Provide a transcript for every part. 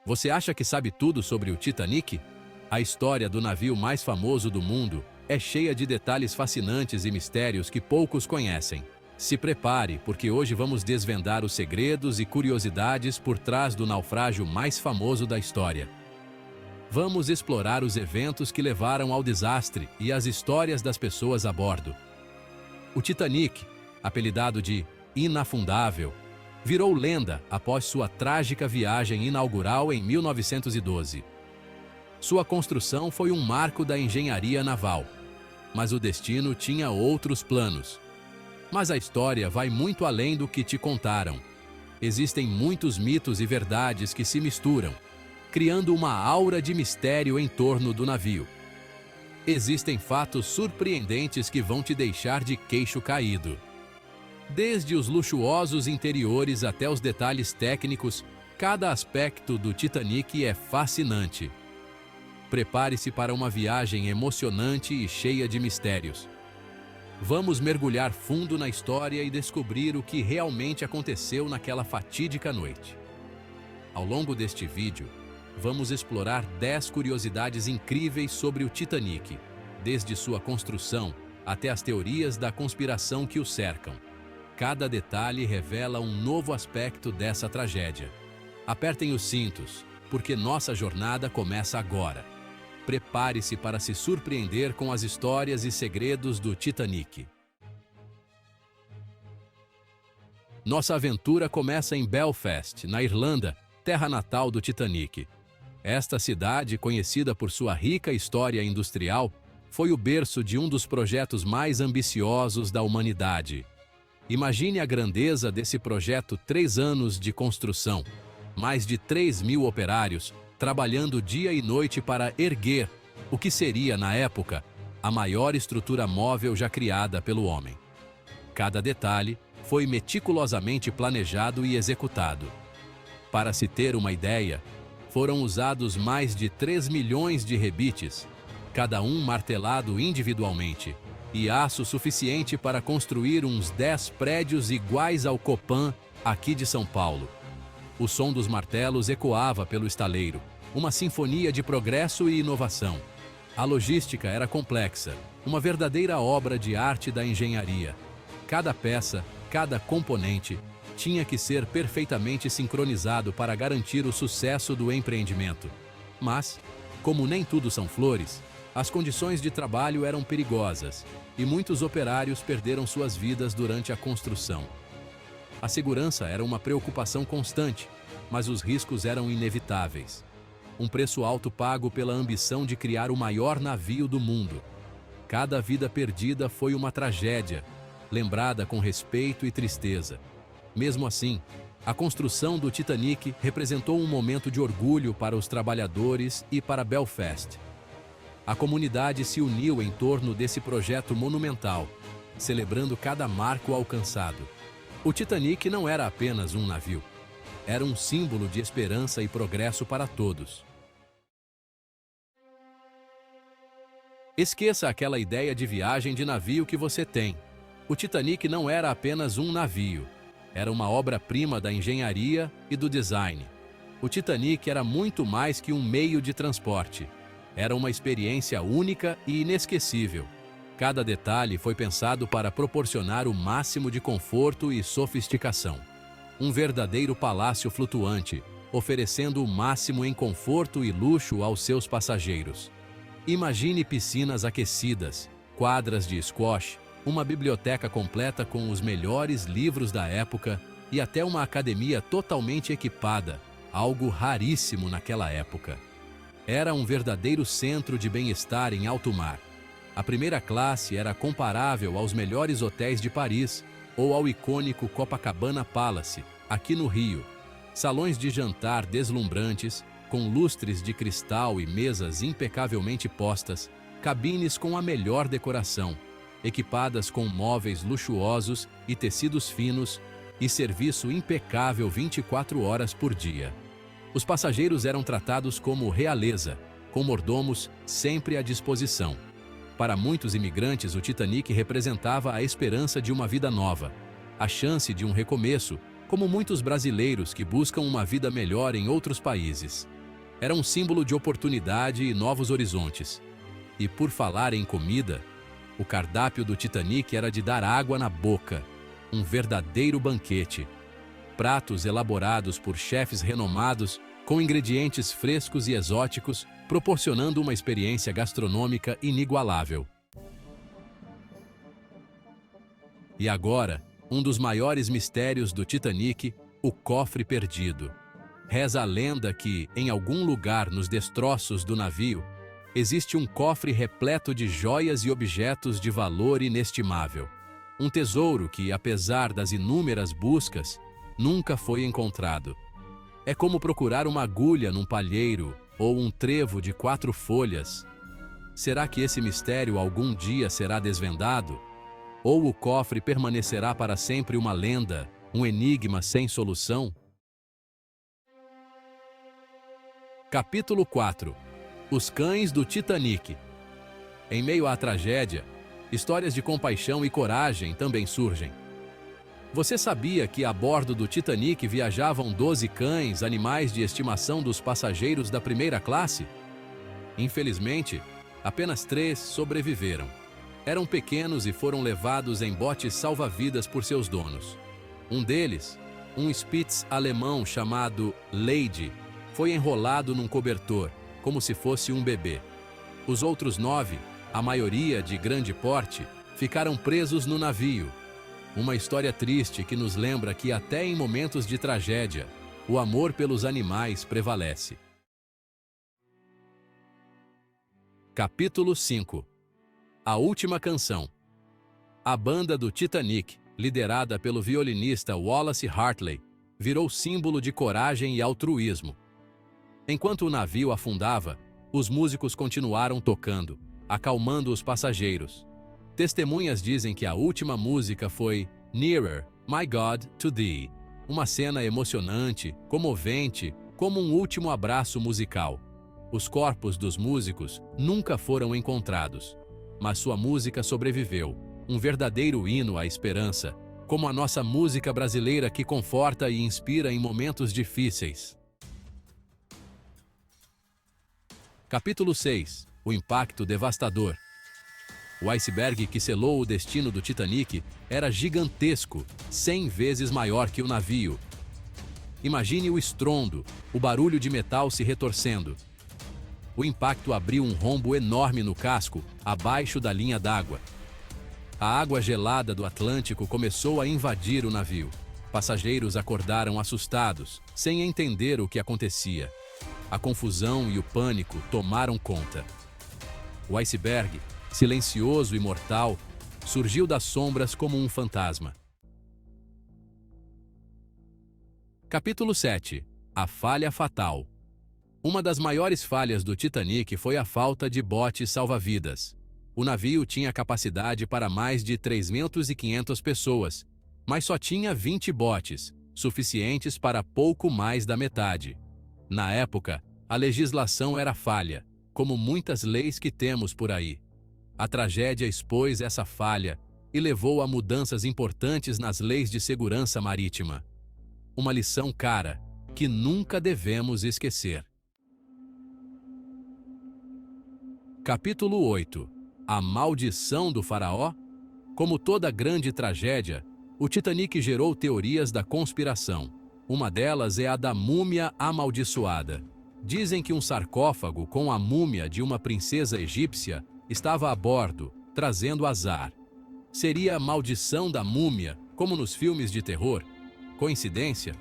Você acha que sabe tudo sobre o Titanic? A história do navio mais famoso do mundo é cheia de detalhes fascinantes e mistérios que poucos conhecem. Se prepare, porque hoje vamos desvendar os segredos e curiosidades por trás do naufrágio mais famoso da história. Vamos explorar os eventos que levaram ao desastre e as histórias das pessoas a bordo. O Titanic, apelidado de Inafundável, virou lenda após sua trágica viagem inaugural em 1912. Sua construção foi um marco da engenharia naval, mas o destino tinha outros planos. Mas a história vai muito além do que te contaram. Existem muitos mitos e verdades que se misturam, criando uma aura de mistério em torno do navio. Existem fatos surpreendentes que vão te deixar de queixo caído. Desde os luxuosos interiores até os detalhes técnicos, cada aspecto do Titanic é fascinante. Prepare-se para uma viagem emocionante e cheia de mistérios. Vamos mergulhar fundo na história e descobrir o que realmente aconteceu naquela fatídica noite. Ao longo deste vídeo, vamos explorar 10 curiosidades incríveis sobre o Titanic, desde sua construção até as teorias da conspiração que o cercam. Cada detalhe revela um novo aspecto dessa tragédia. Apertem os cintos, porque nossa jornada começa agora. Prepare-se para se surpreender com as histórias e segredos do Titanic. Nossa aventura começa em Belfast, na Irlanda, terra natal do Titanic. Esta cidade, conhecida por sua rica história industrial, foi o berço de um dos projetos mais ambiciosos da humanidade. Imagine a grandeza desse projeto: 3 anos de construção, mais de 3.000 operários, trabalhando dia e noite para erguer o que seria, na época, a maior estrutura móvel já criada pelo homem. Cada detalhe foi meticulosamente planejado e executado. Para se ter uma ideia, foram usados mais de 3 milhões de rebites, cada um martelado individualmente, e aço suficiente para construir uns 10 prédios iguais ao Copan, aqui de São Paulo. O som dos martelos ecoava pelo estaleiro, uma sinfonia de progresso e inovação. A logística era complexa, uma verdadeira obra de arte da engenharia. Cada peça, cada componente, tinha que ser perfeitamente sincronizado para garantir o sucesso do empreendimento. Mas, como nem tudo são flores, as condições de trabalho eram perigosas e muitos operários perderam suas vidas durante a construção. A segurança era uma preocupação constante, mas os riscos eram inevitáveis. Um preço alto pago pela ambição de criar o maior navio do mundo. Cada vida perdida foi uma tragédia, lembrada com respeito e tristeza. Mesmo assim, a construção do Titanic representou um momento de orgulho para os trabalhadores e para Belfast. A comunidade se uniu em torno desse projeto monumental, celebrando cada marco alcançado. O Titanic não era apenas um navio. Era um símbolo de esperança e progresso para todos. Esqueça aquela ideia de viagem de navio que você tem. O Titanic não era apenas um navio. Era uma obra-prima da engenharia e do design. O Titanic era muito mais que um meio de transporte. Era uma experiência única e inesquecível. Cada detalhe foi pensado para proporcionar o máximo de conforto e sofisticação. Um verdadeiro palácio flutuante, oferecendo o máximo em conforto e luxo aos seus passageiros. Imagine piscinas aquecidas, quadras de squash, uma biblioteca completa com os melhores livros da época e até uma academia totalmente equipada, algo raríssimo naquela época. Era um verdadeiro centro de bem-estar em alto mar. A primeira classe era comparável aos melhores hotéis de Paris ou ao icônico Copacabana Palace, aqui no Rio. Salões de jantar deslumbrantes, com lustres de cristal e mesas impecavelmente postas, cabines com a melhor decoração, equipadas com móveis luxuosos e tecidos finos, e serviço impecável 24 horas por dia. Os passageiros eram tratados como realeza, com mordomos sempre à disposição. Para muitos imigrantes, o Titanic representava a esperança de uma vida nova, a chance de um recomeço, como muitos brasileiros que buscam uma vida melhor em outros países. Era um símbolo de oportunidade e novos horizontes. E por falar em comida, o cardápio do Titanic era de dar água na boca, um verdadeiro banquete. Pratos elaborados por chefes renomados, com ingredientes frescos e exóticos, proporcionando uma experiência gastronômica inigualável. E agora, um dos maiores mistérios do Titanic, o cofre perdido. Reza a lenda que, em algum lugar nos destroços do navio, existe um cofre repleto de joias e objetos de valor inestimável. Um tesouro que, apesar das inúmeras buscas, nunca foi encontrado. É como procurar uma agulha num palheiro ou um trevo de 4 folhas. Será que esse mistério algum dia será desvendado? Ou o cofre permanecerá para sempre uma lenda, um enigma sem solução? Capítulo 4. Os cães do Titanic. Em meio à tragédia, histórias de compaixão e coragem também surgem. Você sabia que a bordo do Titanic viajavam 12 cães, animais de estimação dos passageiros da primeira classe? Infelizmente, apenas 3 sobreviveram. Eram pequenos e foram levados em botes salva-vidas por seus donos. Um deles, um Spitz alemão chamado Lady, foi enrolado num cobertor, como se fosse um bebê. Os outros 9, a maioria de grande porte, ficaram presos no navio. Uma história triste que nos lembra que até em momentos de tragédia, o amor pelos animais prevalece. Capítulo 5. A última canção. A banda do Titanic, liderada pelo violinista Wallace Hartley, virou símbolo de coragem e altruísmo. Enquanto o navio afundava, os músicos continuaram tocando, acalmando os passageiros. Testemunhas dizem que a última música foi Nearer, My God, to Thee, uma cena emocionante, comovente, como um último abraço musical. Os corpos dos músicos nunca foram encontrados, mas sua música sobreviveu, um verdadeiro hino à esperança, como a nossa música brasileira que conforta e inspira em momentos difíceis. Capítulo 6. O impacto devastador. O iceberg que selou o destino do Titanic era gigantesco, 100 vezes maior que o navio. Imagine o estrondo, o barulho de metal se retorcendo. O impacto abriu um rombo enorme no casco, abaixo da linha d'água. A água gelada do Atlântico começou a invadir o navio. Passageiros acordaram assustados, sem entender o que acontecia. A confusão e o pânico tomaram conta. O iceberg, silencioso e mortal, surgiu das sombras como um fantasma. Capítulo 7. A falha fatal. Uma das maiores falhas do Titanic foi a falta de botes salva-vidas. O navio tinha capacidade para mais de 3.500 pessoas, mas só tinha 20 botes, suficientes para pouco mais da metade. Na época, a legislação era falha, como muitas leis que temos por aí. A tragédia expôs essa falha e levou a mudanças importantes nas leis de segurança marítima. Uma lição cara, que nunca devemos esquecer. Capítulo 8. A maldição do faraó? Como toda grande tragédia, o Titanic gerou teorias da conspiração. Uma delas é a da múmia amaldiçoada. Dizem que um sarcófago com a múmia de uma princesa egípcia estava a bordo, trazendo azar. Seria a maldição da múmia, como nos filmes de terror? Coincidência?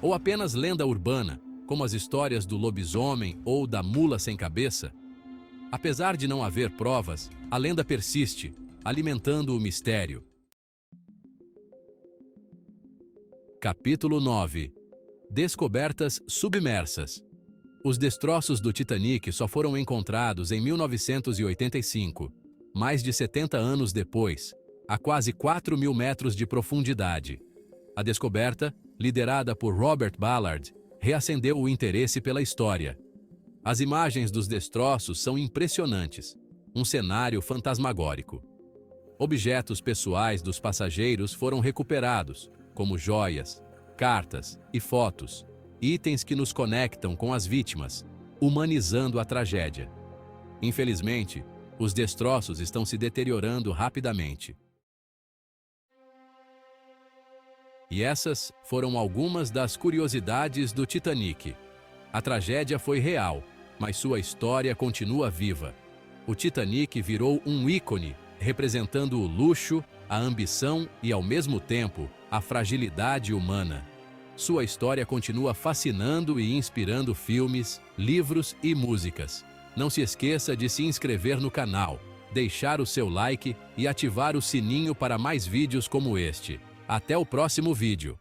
Ou apenas lenda urbana, como as histórias do lobisomem ou da mula sem cabeça? Apesar de não haver provas, a lenda persiste, alimentando o mistério. Capítulo 9. Descobertas submersas. Os destroços do Titanic só foram encontrados em 1985, mais de 70 anos depois, a quase 4.000 metros de profundidade. A descoberta, liderada por Robert Ballard, reacendeu o interesse pela história. As imagens dos destroços são impressionantes, um cenário fantasmagórico. Objetos pessoais dos passageiros foram recuperados, como joias, cartas e fotos, itens que nos conectam com as vítimas. humanizando a tragédia. Infelizmente, os destroços estão se deteriorando rapidamente. E essas foram algumas das curiosidades do Titanic. A tragédia foi real, mas sua história continua viva. O Titanic virou um ícone, representando o luxo, a ambição e, ao mesmo tempo, a fragilidade humana. Sua história continua fascinando e inspirando filmes, livros e músicas. Não se esqueça de se inscrever no canal, deixar o seu like e ativar o sininho para mais vídeos como este. Até o próximo vídeo!